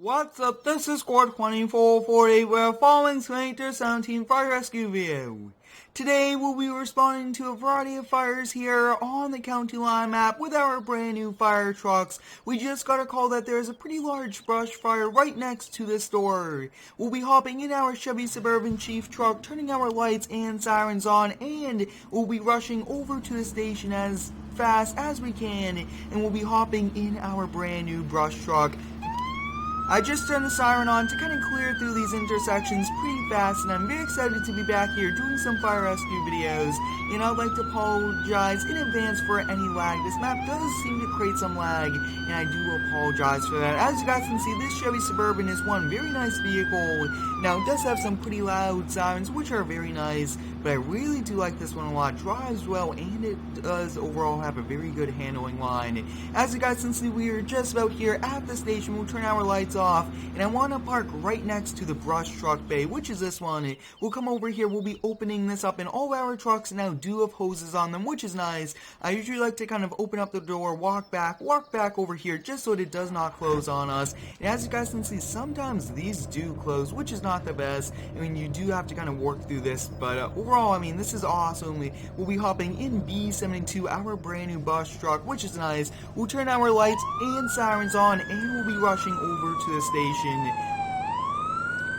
What's up, this is Squad 2448, we're following Squinter 17 Fire Rescue video. Today we'll be responding to a variety of fires here on the CountyLine Map with our brand new fire trucks. We just got a call that there's a pretty large brush fire right next to the store. We'll be hopping in our Chevy Suburban Chief truck, turning our lights and sirens on, and we'll be rushing over to the station as fast as we can, and we'll be hopping in our brand new brush truck. I just turned the siren on to kind of clear through these intersections pretty fast, and I'm very excited to be back here doing some fire rescue videos, and I'd like to apologize in advance for any lag. This map does seem to create some lag, and I do apologize for that. As you guys can see, this Chevy Suburban is one very nice vehicle. Now, it does have some pretty loud sirens, which are very nice, but I really do like this one a lot. Drives well, and it does overall have a very good handling line. As you guys can see, we are just about here at the station. We'll turn our lights off, and I want to park right next to the brush truck bay, which is this one. We'll come over here, we'll be opening this up, and all of our trucks now do have hoses on them, which is nice. I usually like to kind of open up the door, walk back over here, just so that it does not close on us. And as you guys can see, sometimes these do close, which is not the best. I mean, you do have to kind of work through this, but overall, I mean, this is awesome. We'll be hopping in B72, our brand new bus truck, which is nice. We'll turn our lights and sirens on, and we'll be rushing over to the station.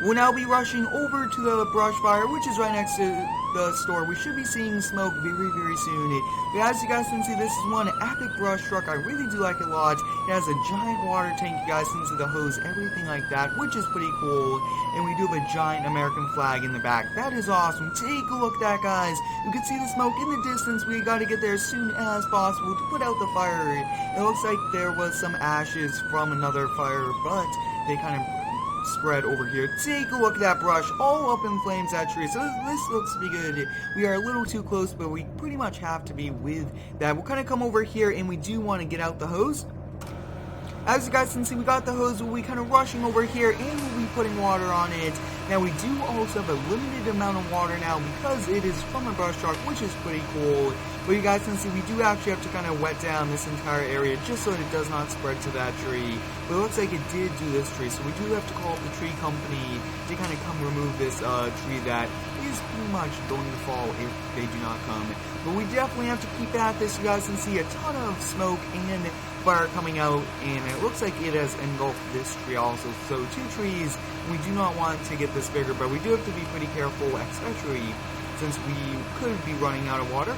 We'll now be rushing over to the brush fire, which is right next to the store. We should be seeing smoke very soon. But as you guys can see, this is one epic brush truck. I really do like it a lot. It has a giant water tank, you guys can see the hose, everything like that, which is pretty cool. And we do have a giant American flag in the back. That is awesome. Take a look at that, guys. You can see the smoke in the distance. We got to get there as soon as possible to put out the fire. It looks like there was some ashes from another fire, but they kind of spread over here. Take a look at that brush, all up in flames, that tree. So this looks to be good. We are a little too close, but we pretty much have to be with that. We'll kind of come over here, and we do want to get out the hose. As you guys can see, we got the hose. We'll be kind of rushing over here, and we'll be putting water on it. Now, we do also have a limited amount of water now because it is from a brush truck, which is pretty cool. But you guys can see, we do actually have to kind of wet down this entire area just so that it does not spread to that tree. But it looks like it did do this tree, so we do have to call up the tree company to kind of come remove this tree that is pretty much going to fall if they do not come. But we definitely have to keep at this. You guys can see a ton of smoke and fire coming out, and it looks like it has engulfed this tree also. So 2 trees. We do not want to get this bigger, but we do have to be pretty careful, especially since we could be running out of water.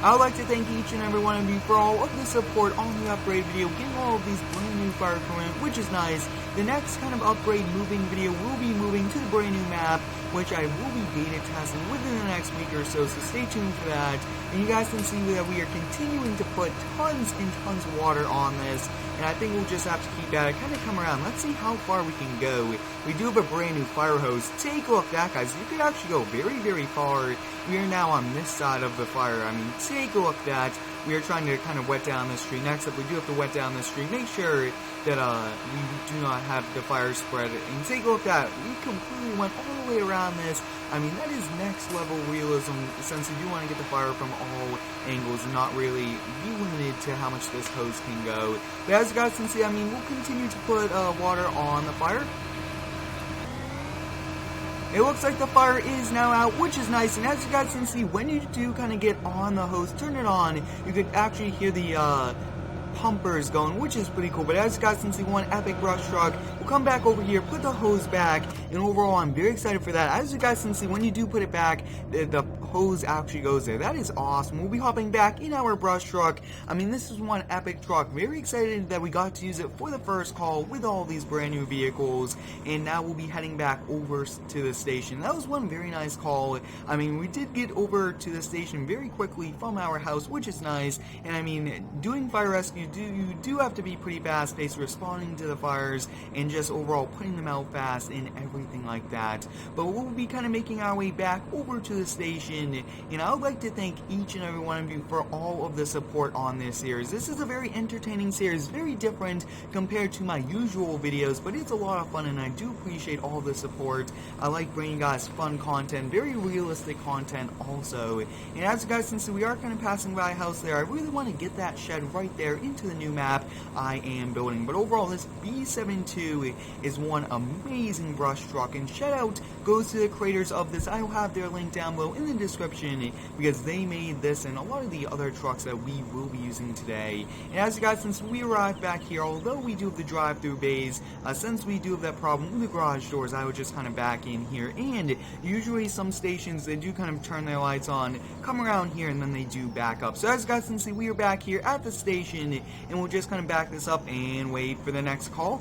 I would like to thank each and every one of you for all of the support on the upgrade video, getting all of these brand new fire equipment, which is nice. The next kind of upgrade moving video will be moving to the brand new map, which I will be beta testing within the next week or so stay tuned for that. And you guys can see that we are continuing to put tons and tons of water on this, and I think we'll just have to keep at it, kind of come around. Let's see how far we can go. We do have a brand new fire hose. Take a look at that, guys. You could actually go very far. We are now on this side of the fire. I mean, take a look at that. We are trying to kind of wet down this tree. Next up, we do have to wet down this tree. Make sure that we do not have the fire spread. And take a look at that. We completely went all the way around this. I mean, that is next level realism, since you do want to get the fire from all angles and not really be limited to how much this hose can go. But as you guys can see, I mean, we'll continue to put water on the fire. It looks like the fire is now out, which is nice, and as you guys can see, when you do kind of get on the hose, turn it on, you could actually hear the pumpers going, which is pretty cool. But as you guys can see, one epic brush truck. We'll come back over here, put the hose back, and overall I'm very excited for that. As you guys can see, when you do put it back, the hose actually goes there. That is awesome. We'll be hopping back in our brush truck. I mean, this is one epic truck. Very excited that we got to use it for the first call with all these brand new vehicles, and now we'll be heading back over to the station. That was one very nice call. I mean, we did get over to the station very quickly from our house, which is nice. And I mean, doing fire rescue, you do have to be pretty fast-paced, responding to the fires, and just overall putting them out fast and everything like that. But we'll be kind of making our way back over to the station, description. And I would like to thank each and every one of you for all of the support on this series. This is a very entertaining series, very different compared to my usual videos, but it's a lot of fun and I do appreciate all the support. I like bringing you guys fun content, very realistic content also. And as you guys can see, we are kind of passing by a house there. I really want to get that shed right there into the new map I am building. But overall, this B72 is one amazing brush truck, and shout out goes to the creators of this. I will have their link down below in the description because they made this and a lot of the other trucks that we will be using today. And as you guys, since we arrived back here, although we do have the drive-through bays, since we do have that problem with the garage doors, I would just kind of back in here. And usually some stations, they do kind of turn their lights on, come around here, and then they do back up. So as you guys can see, we are back here at the station, and we'll just kind of back this up and wait for the next call.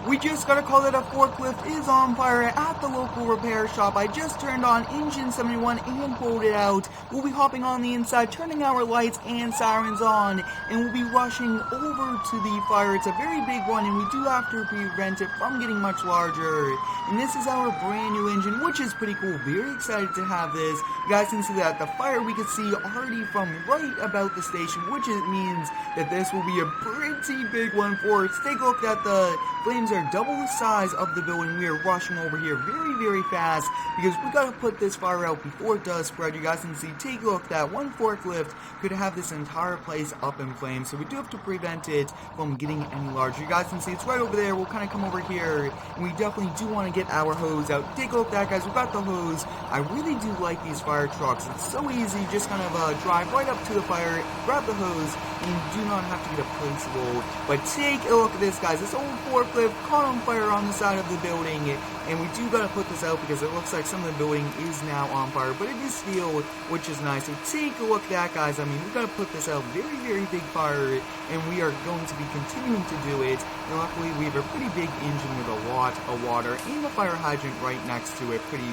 We just got a call that a forklift is on fire at the local repair shop. I just turned on engine 71 and pulled it out. We'll be hopping on the inside, turning our lights and sirens on, and we'll be rushing over to the fire. It's a very big one, and we do have to prevent it from getting much larger. And this is our brand new engine, which is pretty cool. Very excited to have this. You guys can see that the fire we can see already from right about the station, which means that this will be a pretty big one for us. Take a look at the flames are double the size of the building. We are rushing over here very, very fast because we gotta put this fire out before it does spread. You guys can see, take a look, that one forklift could have this entire place up in flames, so we do have to prevent it from getting any larger. You guys can see it's right over there. We'll kind of come over here, and we definitely do want to get our hose out. Take a look at that, guys. We've got the hose. I really do like these fire trucks. It's so easy. Just kind of drive right up to the fire, grab the hose, and you do not have to get a placeable. But take a look at this, guys. This old forklift caught on fire on the side of the building, and we do gotta put this out because it looks like some of the building is now on fire, but it is steel, which is nice. So take a look at that, guys. I mean, we gotta put this out. Very, very big fire, and we are going to be continuing to do it. And luckily, we have a pretty big engine with a lot of water and a fire hydrant right next to it, pretty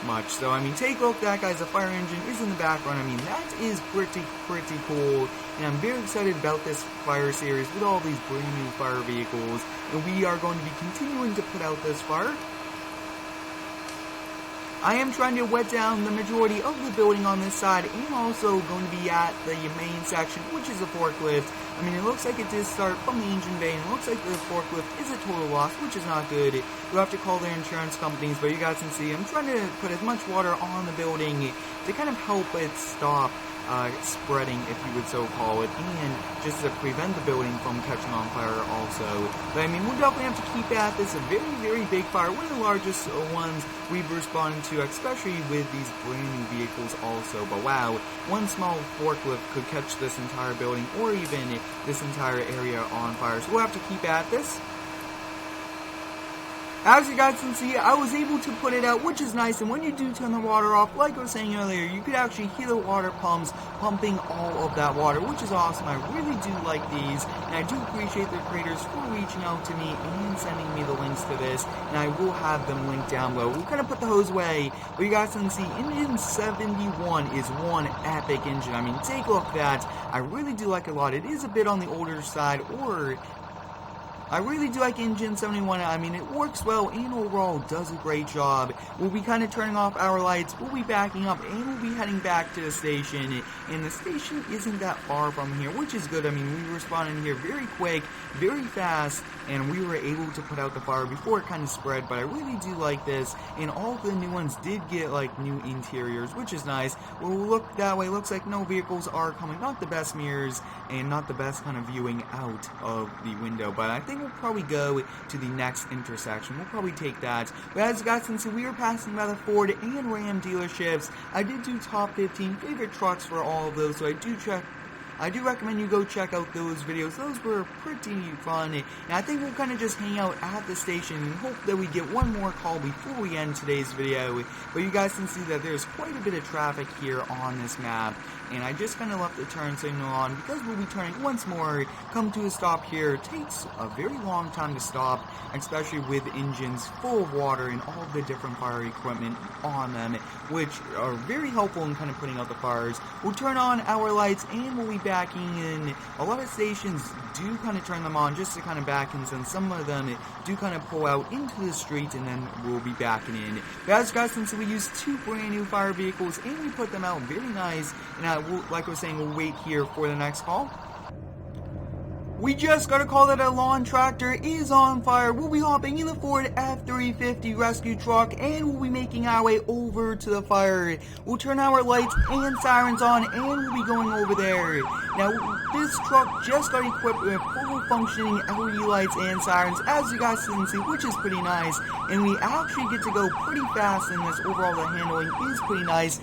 much. So I mean, take a look at that, guys. The fire engine is in the background. I mean, that is pretty cool, and I'm very excited about this fire series with all these brand new fire vehicles, and we are going to be continuing to put out this fire. I am trying to wet down the majority of the building on this side, and also going to be at the main section, which is a forklift. I mean, it looks like it did start from the engine bay, and it looks like the forklift is a total loss, which is not good. You'll have to call their insurance companies, but you guys can see I'm trying to put as much water on the building to kind of help it stop spreading, if you would so call it, and just to prevent the building from catching on fire also. But I mean, we'll definitely have to keep at this. A very, very big fire, one of the largest ones we've responded to, especially with these brand new vehicles also. But wow, one small forklift could catch this entire building or even this entire area on fire. So we'll have to keep at this. As you guys can see, I was able to put it out, which is nice, and when you do turn the water off, like I was saying earlier, you could actually hear the water pumps pumping all of that water, which is awesome. I really do like these, and I do appreciate the creators for reaching out to me and sending me the links to this, and I will have them linked down below. We'll kind of put the hose away, but you guys can see, engine 71 is one epic engine. I mean, take a look at that. I really do like it a lot. It is a bit on the older side, I really do like engine 71. I mean, it works well and overall does a great job. We'll be kind of turning off our lights, we'll be backing up, and we'll be heading back to the station. And the station isn't that far from here, which is good. I mean, we responded here very quick, very fast, and we were able to put out the fire before it kind of spread. But I really do like this, and all the new ones did get like new interiors, which is nice. Well, we'll look that way. Looks like no vehicles are coming. Not the best mirrors and not the best kind of viewing out of the window, but I think we'll probably go to the next intersection. We'll probably take that. But as you guys can see, we were passing by the Ford and Ram dealerships. I did do top 15 favorite trucks for all of those, so I do recommend you go check out those videos. Those were pretty fun, and I think we'll kind of just hang out at the station and hope that we get one more call before we end today's video. But you guys can see that there's quite a bit of traffic here on this map, and I just kind of left the turn signal on because we'll be turning once more. Come to a stop here. It takes a very long time to stop, especially with engines full of water and all the different fire equipment on them, which are very helpful in kind of putting out the fires. We'll turn on our lights and we'll be backing in. A lot of stations do kind of turn them on just to kind of back in, since some of them do kind of pull out into the street and then we'll be backing in. But as you guys can see, we use 2 brand new fire vehicles and we put them out very nice, and like I was saying, we'll wait here for the next call. We just got a call that a lawn tractor is on fire. We'll be hopping in the Ford F-350 rescue truck and we'll be making our way over to the fire. We'll turn our lights and sirens on and we'll be going over there. Now, this truck just got equipped with full functioning LED lights and sirens, as you guys can see, which is pretty nice. And we actually get to go pretty fast in this. Overall, the handling is pretty nice.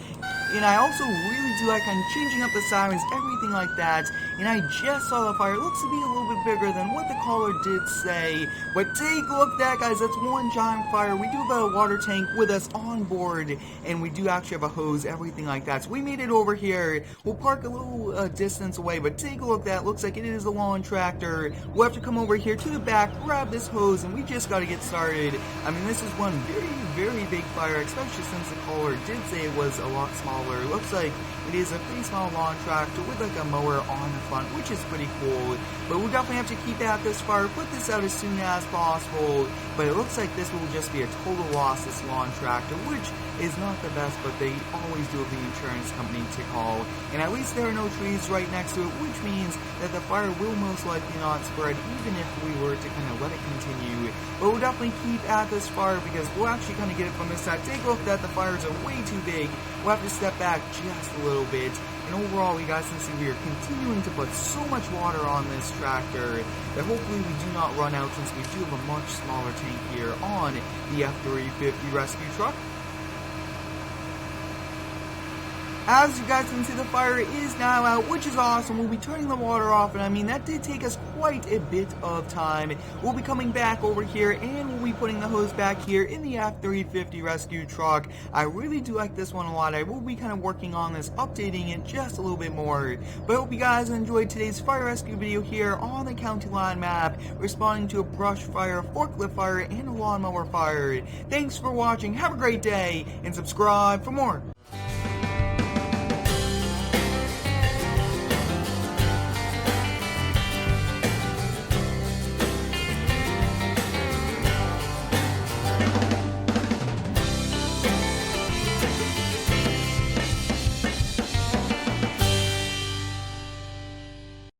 And I also really do like changing up the sirens, everything like that. And I just saw the fire. It looks to be a little bit bigger than what the caller did say. But take a look at that, guys. That's one giant fire. We do have a water tank with us on board. And we do actually have a hose, everything like that. So we made it over here. We'll park a little distance away. But take a look at that. Looks like it is a lawn tractor. We'll have to come over here to the back, grab this hose, and we just got to get started. I mean, this is one very big fire, especially since the caller did say it was a lot smaller. It looks like it is a pretty small lawn tractor with like a mower on the front, which is pretty cool. But we'll definitely have to keep at this fire, put this out as soon as possible. But it looks like this will just be a total loss, this lawn tractor, which is not the best, but they always do have the insurance company to call. And at least there are no trees right next to it, which means that the fire will most likely not spread, even if we were to kind of let it continue. But we'll definitely keep at this fire because we'll actually kind of get it from this side. Take a look at that, the fires are way too big. We'll have to step back just a little bit. And overall, you guys can see we are continuing to put so much water on this tractor that hopefully we do not run out, since we do have a much smaller tank here on the F-350 rescue truck. As you guys can see, the fire is now out, which is awesome. We'll be turning the water off, and I mean, that did take us quite a bit of time. We'll be coming back over here, and we'll be putting the hose back here in the F-350 rescue truck. I really do like this one a lot. I will be kind of working on this, updating it just a little bit more. But I hope you guys enjoyed today's fire rescue video here on the CountyLine Map, responding to a brush fire, forklift fire, and a lawnmower fire. Thanks for watching, have a great day, and subscribe for more.